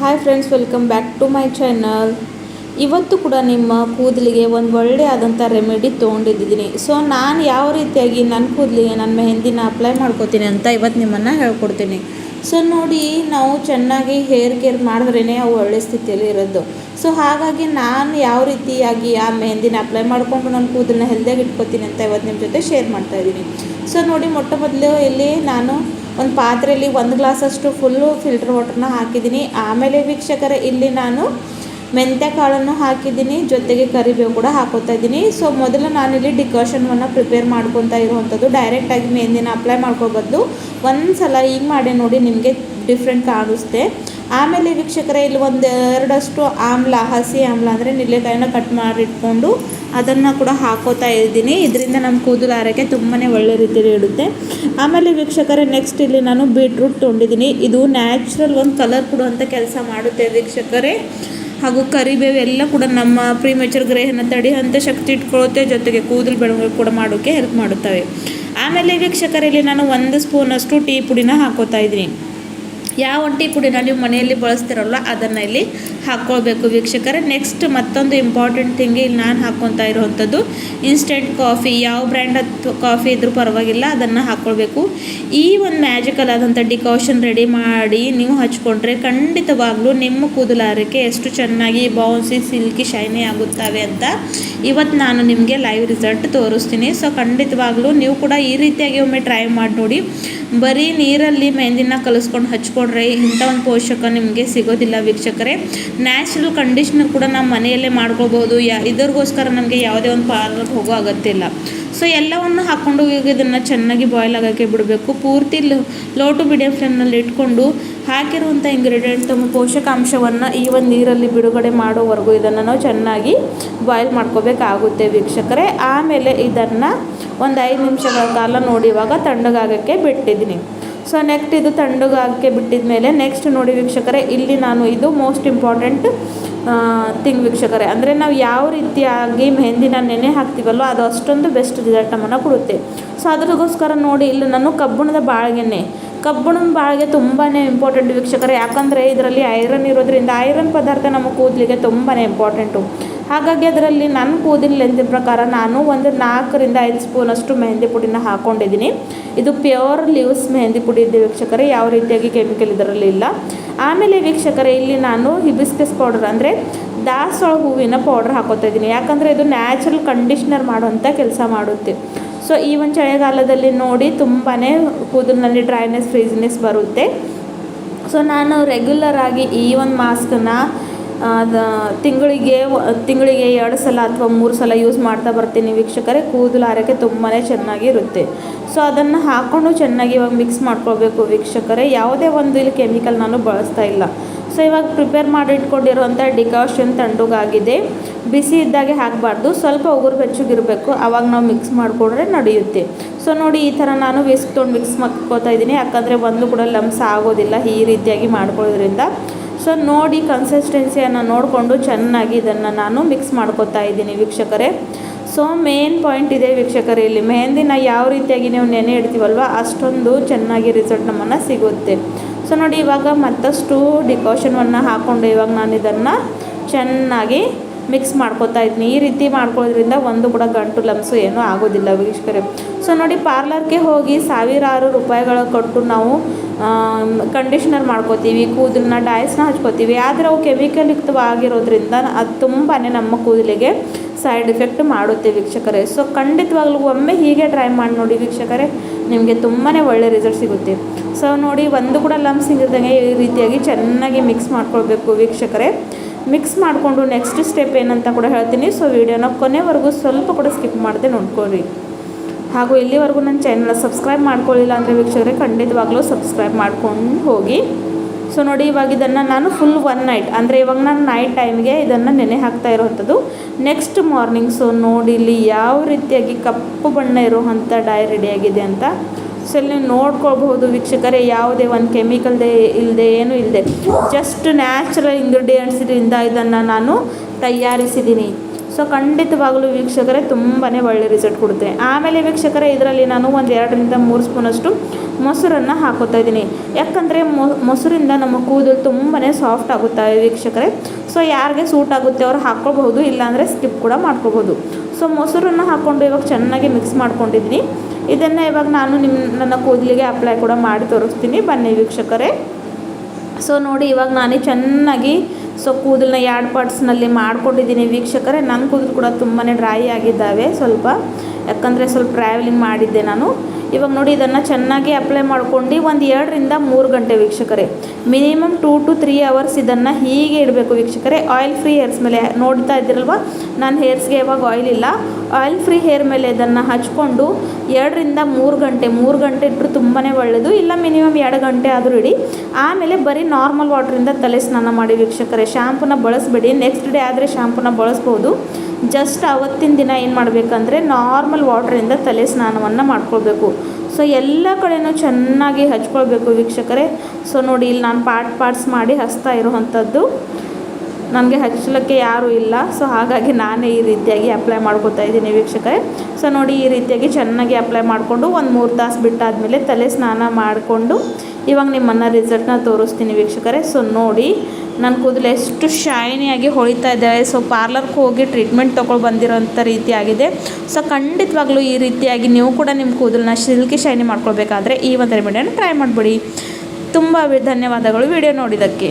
Hi friends, welcome back to my channel. ಇವತ್ತು ಕೂಡ ನಿಮ್ಮ ಕೂದಲಿಗೆ ಒಂದು ಒಳ್ಳೆ ಆದಂಥ ರೆಮಿಡಿ ತೊಗೊಂಡಿದ್ದೀನಿ. ಸೊ ನಾನು ಯಾವ ರೀತಿಯಾಗಿ ನನ್ನ ಕೂದಲಿಗೆ ನನ್ನ ಮೆಹಂದಿನ ಅಪ್ಲೈ ಮಾಡ್ಕೋತೀನಿ ಅಂತ ಇವತ್ತು ನಿಮ್ಮನ್ನು ಹೇಳ್ಕೊಡ್ತೀನಿ. ಸೊ ನೋಡಿ, ನಾವು ಚೆನ್ನಾಗಿ ಹೇರ್ ಕೇರ್ ಮಾಡಿದ್ರೇ ಅವು ಒಳ್ಳೆ ಸ್ಥಿತಿಯಲ್ಲಿ ಇರೋದು. ಸೊ ಹಾಗಾಗಿ ನಾನು ಯಾವ ರೀತಿಯಾಗಿ ಆ ಮೆಹಂದಿನ ಅಪ್ಲೈ ಮಾಡಿಕೊಂಡು ನನ್ನ ಕೂದಲನ್ನ ಹೆಲ್ದಿಯಾಗಿ ಇಟ್ಕೋತೀನಿ ಅಂತ ಇವತ್ತು ನಿಮ್ಮ ಜೊತೆ ಶೇರ್ ಮಾಡ್ತಾಯಿದ್ದೀನಿ. ಸೊ ನೋಡಿ, ಮೊಟ್ಟ ಮೊದಲು ಇಲ್ಲಿ ನಾನು ಒಂದು ಪಾತ್ರೆಯಲ್ಲಿ 1 ಗ್ಲಾಸಷ್ಟು ಫುಲ್ಲು ಫಿಲ್ಟರ್ ವಾಟರ್ನ ಹಾಕಿದ್ದೀನಿ. ಆಮೇಲೆ ವೀಕ್ಷಕರೇ, ಇಲ್ಲಿ ನಾನು ಮೆಂತ್ಯ ಕಾಳನ್ನು ಹಾಕಿದ್ದೀನಿ, ಜೊತೆಗೆ ಕರಿಬೇವು ಕೂಡ ಹಾಕೋತಾ ಇದ್ದೀನಿ. ಸೊ ಮೊದಲು ನಾನಿಲ್ಲಿ ಡಿಕಾಷನನ್ನು ಪ್ರಿಪೇರ್ ಮಾಡ್ಕೊತಾ ಇರುವಂಥದ್ದು. ಡೈರೆಕ್ಟಾಗಿ ಮೆಹಂದಿನ ಅಪ್ಲೈ ಮಾಡ್ಕೋಬಾರ್ದು, ಒಂದು ಸಲ ಈಗ ಮಾಡಿ ನೋಡಿ, ನಿಮಗೆ ಡಿಫ್ರೆಂಟ್ ಕಾಣಿಸುತ್ತೆ. ಆಮೇಲೆ ವೀಕ್ಷಕರೇ, ಇಲ್ಲಿ 1-2 ಆಮ್ಲ, ಹಸಿ ಆಮ್ಲ ಅಂದರೆ ನೆಲ್ಲಿಕಾಯಿನ ಕಟ್ ಮಾಡಿಟ್ಕೊಂಡು ಅದನ್ನು ಕೂಡ ಹಾಕೋತಾ ಇದ್ದೀನಿ. ಇದರಿಂದ ನಮ್ಮ ಕೂದಲು ಆರೋಗ್ಯ ತುಂಬಾ ಒಳ್ಳೆ ರೀತಿಯಲ್ಲಿ ಇಡುತ್ತೆ. ಆಮೇಲೆ ವೀಕ್ಷಕರೇ, ನೆಕ್ಸ್ಟ್ ಇಲ್ಲಿ ನಾನು ಬೀಟ್ರೂಟ್ ತೊಗೊಂಡಿದ್ದೀನಿ. ಇದು ನ್ಯಾಚುರಲ್ ಒಂದು ಕಲರ್ ಕೊಡುವಂಥ ಕೆಲಸ ಮಾಡುತ್ತೆ ವೀಕ್ಷಕರೇ. ಹಾಗೂ ಕರಿಬೇವು ಎಲ್ಲ ಕೂಡ ನಮ್ಮ ಪ್ರೀಮೇಚರ್ ಗ್ರೇಯನ್ನು ತಡೆಯುವಂಥ ಶಕ್ತಿ ಇಟ್ಕೊಳ್ಳುತ್ತೆ, ಜೊತೆಗೆ ಕೂದಲು ಬೆಳವಣಿಗೆ ಕೂಡ ಮಾಡೋಕ್ಕೆ ಹೆಲ್ಪ್ ಮಾಡುತ್ತವೆ. ಆಮೇಲೆ ವೀಕ್ಷಕರೇ, ಇಲ್ಲಿ ನಾನು 1 ಸ್ಪೂನಷ್ಟು ಟೀ ಪುಡಿನ ಹಾಕೋತಾ ಇದ್ದೀನಿ. ಯಾವ ಟೀ ಪುಡಿನ ನೀವು ಮನೆಯಲ್ಲಿ ಬಳಸ್ತಿರಲ್ಲ ಅದನ್ನು ಇಲ್ಲಿ ಹಾಕ್ಕೊಳ್ಬೇಕು ವೀಕ್ಷಕರೇ. ನೆಕ್ಸ್ಟ್ ಮತ್ತೊಂದು ಇಂಪಾರ್ಟೆಂಟ್ ಥಿಂಗ್, ಇಲ್ಲಿ ನಾನು ಹಾಕ್ಕೊತಾ ಇರುವಂಥದ್ದು ಇನ್ಸ್ಟೆಂಟ್ ಕಾಫಿ. ಯಾವ ಬ್ರ್ಯಾಂಡ್ ಕಾಫಿ ಇದ್ರೂ ಪರವಾಗಿಲ್ಲ, ಅದನ್ನು ಹಾಕ್ಕೊಳ್ಬೇಕು. ಈ ಒಂದು ಮ್ಯಾಜಿಕಲ್ ಆದಂಥ ಡಿಕಾಷನ್ ರೆಡಿ ಮಾಡಿ ನೀವು ಹಚ್ಕೊಂಡ್ರೆ ಖಂಡಿತವಾಗ್ಲೂ ನಿಮ್ಮ ಕೂದಲು ಆರೈಕೆ ಎಷ್ಟು ಚೆನ್ನಾಗಿ ಬೌನ್ಸಿ, ಸಿಲ್ಕಿ, ಶೈನಿ ಆಗುತ್ತವೆ ಅಂತ ಇವತ್ತು ನಾನು ನಿಮಗೆ ಲೈವ್ ರಿಸಲ್ಟ್ ತೋರಿಸ್ತೀನಿ. ಸೊ ಖಂಡಿತವಾಗ್ಲೂ ನೀವು ಕೂಡ ಈ ರೀತಿಯಾಗಿ ಒಮ್ಮೆ ಟ್ರೈ ಮಾಡಿ ನೋಡಿ. ಬರೀ ನೀರಲ್ಲಿ ಮೆಹಂದಿನ ಕಲಿಸ್ಕೊಂಡು ಹಚ್ಕೊಂಡ್ರೆ ಇಂಥ ಒಂದು ಪೋಷಕ ನಿಮಗೆ ಸಿಗೋದಿಲ್ಲ ವೀಕ್ಷಕರೇ. ನ್ಯಾಚುರಲ್ ಕಂಡೀಷ್ನರ್ ಕೂಡ ನಾವು ಮನೆಯಲ್ಲೇ ಮಾಡ್ಕೋಬೋದು. ಇದರಿಗೋಸ್ಕರ ನಮಗೆ ಯಾವುದೇ ಒಂದು ಪಾರ್ಲರ್ಗೆ ಹೋಗೋ ಅಗತ್ಯ ಇಲ್ಲ. ಸೊ ಎಲ್ಲವನ್ನು ಹಾಕ್ಕೊಂಡು ಈಗ ಇದನ್ನು ಚೆನ್ನಾಗಿ ಬಾಯ್ಲ್ ಆಗೋಕ್ಕೆ ಬಿಡಬೇಕು. ಪೂರ್ತಿ ಲೋ ಟು ಮೀಡಿಯಮ್ ಫ್ಲೇಮ್ನಲ್ಲಿ ಇಟ್ಕೊಂಡು ಹಾಕಿರುವಂಥ ಇಂಗ್ರೀಡಿಯೆಂಟ್ ತಮ್ಮ ಪೋಷಕಾಂಶವನ್ನು ಈ ಒಂದು ನೀರಲ್ಲಿ ಬಿಡುಗಡೆ ಮಾಡೋವರೆಗೂ ಇದನ್ನು ನಾವು ಚೆನ್ನಾಗಿ ಬಾಯ್ಲ್ ಮಾಡ್ಕೋಬೇಕಾಗುತ್ತೆ ವೀಕ್ಷಕರೇ. ಆಮೇಲೆ ಇದನ್ನು ಒಂದು 5 ನಿಮಿಷಗಳ ಕಾಲ ನೋಡಿ ಇವಾಗ ತಣ್ಣಗಾಗೋಕ್ಕೆ ಬಿಟ್ಟಿದ್ದೀನಿ. ಸೊ ನೆಕ್ಸ್ಟ್ ಇದು ತಣ್ಣಗಾಗೋಕ್ಕೆ ಬಿಟ್ಟಿದ ಮೇಲೆ ನೆಕ್ಸ್ಟ್ ನೋಡಿ ವೀಕ್ಷಕರೇ, ಇಲ್ಲಿ ನಾನು ಇದು ಮೋಸ್ಟ್ ಇಂಪಾರ್ಟೆಂಟ್ ಥಿಂಗ್ ವೀಕ್ಷಕರೇ. ಅಂದರೆ ನಾವು ಯಾವ ರೀತಿಯಾಗಿ ಮೆಹಂದಿನ ನೆನೆ ಹಾಕ್ತೀವಲ್ಲೋ ಅದು ಅಷ್ಟೊಂದು ಬೆಸ್ಟ್ ರಿಸಲ್ಟ್ ನಮ್ಮನ್ನು ಕೊಡುತ್ತೆ. ಸೊ ಅದಕ್ಕೋಸ್ಕರ ನೋಡಿ, ಇಲ್ಲಿ ನಾನು ಕಬ್ಬಣದ ಬಾಳಿಗೆ ತುಂಬಾ ಇಂಪಾರ್ಟೆಂಟ್ ವೀಕ್ಷಕರೇ. ಯಾಕಂದರೆ ಇದರಲ್ಲಿ ಐರನ್ ಇರೋದ್ರಿಂದ ಐರನ್ ಪದಾರ್ಥ ನಮ್ಮ ಕೂದಲಿಗೆ ತುಂಬಾ ಇಂಪಾರ್ಟೆಂಟು. ಹಾಗಾಗಿ ಅದರಲ್ಲಿ ನನ್ನ ಕೂದಲಿನ ಲೆಂತಿನ ಪ್ರಕಾರ ನಾನು ಒಂದು 4-5 ಸ್ಪೂನಷ್ಟು ಮೆಹಂದಿ ಪುಡಿನ ಹಾಕ್ಕೊಂಡಿದ್ದೀನಿ. ಇದು ಪ್ಯೂರ್ ಲೀವ್ಸ್ ಮೆಹಂದಿ ಪುಡಿ ಇದೆ ವೀಕ್ಷಕರೇ, ಯಾವ ರೀತಿಯಾಗಿ ಕೆಮಿಕಲ್ ಇದರಲ್ಲಿ ಇಲ್ಲ. ಆಮೇಲೆ ವೀಕ್ಷಕರೇ, ಇಲ್ಲಿ ನಾನು ಹಿಬಿಸ್ಕಸ್ ಪೌಡರ್ ಅಂದರೆ ದಾಸವಾಳ ಹೂವಿನ ಪೌಡರ್ ಹಾಕೋತಾ ಇದ್ದೀನಿ. ಯಾಕಂದರೆ ಇದು ನ್ಯಾಚುರಲ್ ಕಂಡೀಷ್ನರ್ ಮಾಡುವಂಥ ಕೆಲಸ ಮಾಡುತ್ತೆ. ಸೊ ಈ ಒಂದು ಚಳಿಗಾಲದಲ್ಲಿ ನೋಡಿ ತುಂಬಾ ಕೂದಲಿನಲ್ಲಿ ಡ್ರೈನೆಸ್, ಫ್ರೀಜಿನೆಸ್ ಬರುತ್ತೆ. ಸೊ ನಾನು ರೆಗ್ಯುಲರ್ ಆಗಿ ಈ ಒಂದು ಮಾಸ್ಕನ್ನು ತಿಂಗಳಿಗೆ 2 ಸಲ ಅಥವಾ 3 ಸಲ ಯೂಸ್ ಮಾಡ್ತಾ ಬರ್ತೀನಿ ವೀಕ್ಷಕರೇ. ಕೂದಲು ಆರೋಗ್ಯ ತುಂಬಾ ಚೆನ್ನಾಗಿರುತ್ತೆ. ಸೊ ಅದನ್ನು ಹಾಕ್ಕೊಂಡು ಚೆನ್ನಾಗಿ ಇವಾಗ ಮಿಕ್ಸ್ ಮಾಡ್ಕೊಳ್ಬೇಕು ವೀಕ್ಷಕರೇ. ಯಾವುದೇ ಒಂದು ಇಲ್ಲಿ ಕೆಮಿಕಲ್ ನಾನು ಬಳಸ್ತಾ ಇಲ್ಲ. ಸೊ ಇವಾಗ ಪ್ರಿಪೇರ್ ಮಾಡಿ ಇಟ್ಕೊಂಡಿರುವಂಥ ಡಿಕಾಷನ್ ತಣ್ಣಗಾಗಿದೆ. ಬಿಸಿ ಇದ್ದಾಗೆ ಹಾಕಬಾರ್ದು, ಸ್ವಲ್ಪ ಉಗುರು ಬೆಚ್ಚಗಿರಬೇಕು, ಆವಾಗ ನಾವು ಮಿಕ್ಸ್ ಮಾಡಿಕೊಂಡ್ರೆ ನಡೆಯುತ್ತೆ. ಸೊ ನೋಡಿ, ಈ ಥರ ನಾನು ವಿಸ್ಕ್ ತೊಗೊಂಡು ಮಿಕ್ಸ್ ಮಾಡ್ಕೋತಾ ಇದ್ದೀನಿ. ಯಾಕಂದರೆ ಒಂದು ಕೂಡ ಲಮ್ಸ್ ಆಗೋದಿಲ್ಲ ಈ ರೀತಿಯಾಗಿ ಮಾಡ್ಕೊಳ್ಳೋದ್ರಿಂದ. ಸೊ ನೋಡಿ, ಕನ್ಸಿಸ್ಟೆನ್ಸಿಯನ್ನು ನೋಡಿಕೊಂಡು ಚೆನ್ನಾಗಿ ಇದನ್ನು ನಾನು ಮಿಕ್ಸ್ ಮಾಡ್ಕೋತಾ ಇದ್ದೀನಿ ವೀಕ್ಷಕರೇ. ಸೊ ಮೇನ್ ಪಾಯಿಂಟ್ ಇದೆ ವೀಕ್ಷಕರೇ, ಇಲ್ಲಿ ಮೆಹಂದಿನ ಯಾವ ರೀತಿಯಾಗಿ ನೀವು ನೆನೆ ಇಡ್ತೀವಲ್ವ ಅಷ್ಟೊಂದು ಚೆನ್ನಾಗಿ ರಿಸಲ್ಟ್ ನಮ್ಮನ್ನು ಸಿಗುತ್ತೆ. ಸೊ ನೋಡಿ, ಇವಾಗ ಮತ್ತಷ್ಟು ಡಿಕಾಷನನ್ನು ಹಾಕ್ಕೊಂಡು ಇವಾಗ ನಾನು ಇದನ್ನು ಚೆನ್ನಾಗಿ ಮಿಕ್ಸ್ ಮಾಡ್ಕೋತಾ ಇದ್ದೀನಿ. ಈ ರೀತಿ ಮಾಡ್ಕೊಳ್ಳೋದ್ರಿಂದ ಒಂದು ಕೂಡ ಗಂಟು ಲಮ್ಸು ಏನೂ ಆಗೋದಿಲ್ಲ ವೀಕ್ಷಕರೇ. ಸೊ ನೋಡಿ, ಪಾರ್ಲರ್ಗೆ ಹೋಗಿ ಸಾವಿರಾರು ರೂಪಾಯಿಗಳ ಕೊಟ್ಟು ನಾವು ಕಂಡೀಷ್ನರ್ ಮಾಡ್ಕೋತೀವಿ, ಕೂದಲನ್ನ ಡೈಸ್ನ ಹಚ್ಕೋತೀವಿ. ಆದರೆ ಅವು ಕೆಮಿಕಲ್ ಯುಕ್ತವಾಗಿರೋದ್ರಿಂದ ಅದು ತುಂಬಾ ನಮ್ಮ ಕೂದಲಿಗೆ ಸೈಡ್ ಎಫೆಕ್ಟ್ ಮಾಡುತ್ತೆ ವೀಕ್ಷಕರೇ. ಸೊ ಖಂಡಿತವಾಗ್ಲೂ ಒಮ್ಮೆ ಹೀಗೆ ಟ್ರೈ ಮಾಡಿ ನೋಡಿ ವೀಕ್ಷಕರೇ, ನಿಮಗೆ ತುಂಬಾ ಒಳ್ಳೆ ರಿಸಲ್ಟ್ ಸಿಗುತ್ತೆ. ಸೊ ನೋಡಿ, ಒಂದು ಕೂಡ ಲಮ್ಸ್ ಇದ್ದಂಗೆ ಈ ರೀತಿಯಾಗಿ ಚೆನ್ನಾಗಿ ಮಿಕ್ಸ್ ಮಾಡ್ಕೊಳ್ಬೇಕು ವೀಕ್ಷಕರೇ. ಮಿಕ್ಸ್ ಮಾಡಿಕೊಂಡು ನೆಕ್ಸ್ಟ್ ಸ್ಟೆಪ್ ಏನಂತ ಕೂಡ ಹೇಳ್ತೀನಿ. ಸೊ ವಿಡಿಯೋನ ಕೊನೆವರೆಗೂ ಸ್ವಲ್ಪ ಕೂಡ ಸ್ಕಿಪ್ ಮಾಡದೆ ನೋಡ್ಕೊಳ್ಳಿ. ಹಾಗೂ ಇಲ್ಲಿವರೆಗೂ ನನ್ನ ಚಾನಲ್ನ ಸಬ್ಸ್ಕ್ರೈಬ್ ಮಾಡ್ಕೊಳ್ಳಿಲ್ಲ ಅಂದರೆ ವೀಕ್ಷಕರೇ ಖಂಡಿತವಾಗ್ಲೂ ಸಬ್ಸ್ಕ್ರೈಬ್ ಮಾಡ್ಕೊಂಡು ಹೋಗಿ. ಸೊ ನೋಡಿ, ಇವಾಗ ಇದನ್ನು ನಾನು ಫುಲ್ 1 ನೈಟ್ ಅಂದರೆ ಇವಾಗ ನಾನು ನೈಟ್ ಟೈಮ್ಗೆ ಇದನ್ನು ನೆನೆ ಹಾಕ್ತಾ ಇರೋವಂಥದ್ದು. ನೆಕ್ಸ್ಟ್ ಮಾರ್ನಿಂಗ್ ಸೊ ನೋಡಿ, ಇಲ್ಲಿ ಯಾವ ರೀತಿಯಾಗಿ ಕಪ್ಪು ಬಣ್ಣ ಇರೋವಂಥ ಡೈ ರೆಡಿಯಾಗಿದೆ ಅಂತ. ಸೊ ಇಲ್ಲಿ ನೀವು ನೋಡ್ಕೊಳ್ಬಹುದು ವೀಕ್ಷಕರೇ, ಯಾವುದೇ ಒಂದು ಕೆಮಿಕಲ್ದೇ ಇಲ್ಲದೆ ಏನೂ ಇಲ್ಲದೆ ಜಸ್ಟ್ ನ್ಯಾಚುರಲ್ ಇಂಗ್ರೀಡಿಯೆಂಟ್ಸಿಂದ ಇದನ್ನು ನಾನು ತಯಾರಿಸಿದ್ದೀನಿ. ಸೊ ಖಂಡಿತವಾಗಲೂ ವೀಕ್ಷಕರೇ ತುಂಬಾ ಒಳ್ಳೆ ರಿಸಲ್ಟ್ ಕೊಡುತ್ತೆ. ಆಮೇಲೆ ವೀಕ್ಷಕರೇ ಇದರಲ್ಲಿ ನಾನು ಒಂದು 2ರಿಂದ 3 ಸ್ಪೂನಷ್ಟು ಮೊಸರನ್ನು ಹಾಕೋತಾ ಇದ್ದೀನಿ. ಯಾಕಂದರೆ ಮೊಸರಿಂದ ನಮ್ಮ ಕೂದಲು ತುಂಬಾ ಸಾಫ್ಟ್ ಆಗುತ್ತವೆ ವೀಕ್ಷಕರೇ. ಸೊ ಯಾರಿಗೆ ಸೂಟ್ ಆಗುತ್ತೆ ಅವ್ರು ಹಾಕ್ಕೊಳ್ಬಹುದು, ಇಲ್ಲಾಂದರೆ ಸ್ಕಿಪ್ ಕೂಡ ಮಾಡ್ಕೋಬೋದು. ಸೊ ಮೊಸರನ್ನು ಹಾಕ್ಕೊಂಡು ಇವಾಗ ಚೆನ್ನಾಗಿ ಮಿಕ್ಸ್ ಮಾಡ್ಕೊಂಡಿದ್ದೀನಿ. ಇದನ್ನು ಇವಾಗ ನಾನು ನನ್ನ ಕೂದಲಿಗೆ ಅಪ್ಲೈ ಕೂಡ ಮಾಡಿ ತೋರಿಸ್ತೀನಿ, ಬನ್ನಿ ವೀಕ್ಷಕರೇ. ಸೊ ನೋಡಿ ಇವಾಗ ನಾನು ಚೆನ್ನಾಗಿ ಕೂದಲನ್ನ 2 ಪಾರ್ಟ್ಸ್ನಲ್ಲಿ ಮಾಡ್ಕೊಂಡಿದ್ದೀನಿ ವೀಕ್ಷಕರೇ. ನನ್ನ ಕೂದಲು ಕೂಡ ತುಂಬಾ ಡ್ರೈ ಆಗಿದ್ದಾವೆ ಸ್ವಲ್ಪ, ಯಾಕಂದರೆ ಸ್ವಲ್ಪ ಟ್ರಾವೆಲಿಂಗ್ ಮಾಡಿದ್ದೆ ನಾನು. ಇವಾಗ ನೋಡಿ ಇದನ್ನು ಚೆನ್ನಾಗಿ ಅಪ್ಲೈ ಮಾಡ್ಕೊಂಡು ಒಂದು 2ರಿಂದ 3 ಗಂಟೆ ವೀಕ್ಷಕರೇ, ಮಿನಿಮಮ್ 2 to 3 ಅವರ್ಸ್ ಇದನ್ನು ಹೀಗೆ ಇಡಬೇಕು ವೀಕ್ಷಕರೇ. ಆಯಿಲ್ ಫ್ರೀ ಹೇರ್ಸ್ ಮೇಲೆ ನೋಡ್ತಾ ಇದ್ದೀರಲ್ವ, ನಾನು ಹೇರ್ಸ್ಗೆ ಇವಾಗ ಆಯಿಲ್ ಇಲ್ಲ, ಆಯಿಲ್ ಫ್ರೀ ಹೇರ್ ಮೇಲೆ ಇದನ್ನು ಹಚ್ಕೊಂಡು 2ರಿಂದ 3 ಗಂಟೆ ಇಟ್ಟರು ತುಂಬಾ ಒಳ್ಳೆಯದು. ಇಲ್ಲ ಮಿನಿಮಮ್ 2 ಗಂಟೆ ಆದರೂ ಇಡಿ. ಆಮೇಲೆ ಬರೀ ನಾರ್ಮಲ್ ವಾಟ್ರಿಂದ ತಲೆ ಸ್ನಾನ ಮಾಡಿ ವೀಕ್ಷಕರೇ. ಶ್ಯಾಂಪೂನ ಬಳಸಬೇಡಿ, ನೆಕ್ಸ್ಟ್ ಡೇ ಆದರೆ ಶ್ಯಾಂಪೂನ ಬಳಸ್ಬೋದು. ಜಸ್ಟ್ ಅವತ್ತಿನ ದಿನ ಏನು ಮಾಡಬೇಕಂದ್ರೆ ನಾರ್ಮಲ್ ವಾಟ್ರಿಂದ ತಲೆ ಸ್ನಾನವನ್ನು ಮಾಡ್ಕೊಳ್ಬೇಕು. ಸೊ ಎಲ್ಲ ಕಡೆಯೂ ಚೆನ್ನಾಗಿ ಹಚ್ಕೊಳ್ಬೇಕು ವೀಕ್ಷಕರೇ. ಸೊ ನೋಡಿ ಇಲ್ಲಿ ನಾನು ಪಾರ್ಟ್ಸ್ ಮಾಡಿ ಹಚ್ತಾ ಇರೋವಂಥದ್ದು, ನನಗೆ ಹಚ್ಚಲಿಕ್ಕೆ ಯಾರೂ ಇಲ್ಲ. ಸೊ ಹಾಗಾಗಿ ನಾನೇ ಈ ರೀತಿಯಾಗಿ ಅಪ್ಲೈ ಮಾಡ್ಕೊತಾ ಇದ್ದೀನಿ ವೀಕ್ಷಕರೇ. ಸೊ ನೋಡಿ ಈ ರೀತಿಯಾಗಿ ಚೆನ್ನಾಗಿ ಅಪ್ಲೈ ಮಾಡಿಕೊಂಡು ಒಂದು 3 ತಾಸು ಬಿಟ್ಟಾದಮೇಲೆ ತಲೆ ಸ್ನಾನ ಮಾಡಿಕೊಂಡು ಇವಾಗ ನಿಮ್ಮನ್ನು ರಿಸಲ್ಟ್ನ ತೋರಿಸ್ತೀನಿ ವೀಕ್ಷಕರೇ. ಸೊ ನೋಡಿ ನನ್ನ ಕೂದಲು ಎಷ್ಟು ಶೈನಿಯಾಗಿ ಹೊಳಿತಾ ಇದ್ದಾವೆ. ಸೊ ಪಾರ್ಲರ್ಗೆ ಹೋಗಿ ಟ್ರೀಟ್ಮೆಂಟ್ ತೊಗೊಂಡು ಬಂದಿರೋಂಥ ರೀತಿಯಾಗಿದೆ. ಸೊ ಖಂಡಿತವಾಗ್ಲೂ ಈ ರೀತಿಯಾಗಿ ನೀವು ಕೂಡ ನಿಮ್ಮ ಕೂದಲನ್ನ ಸಿಲ್ಕಿ ಶೈನಿ ಮಾಡ್ಕೊಳ್ಬೇಕಾದ್ರೆ ಈ ಒಂದು ರೆಮಿಡಿಯನ್ನು ಟ್ರೈ ಮಾಡಿಬಿಡಿ. ತುಂಬ ಧನ್ಯವಾದಗಳು ವಿಡಿಯೋ ನೋಡಿದ್ದಕ್ಕೆ.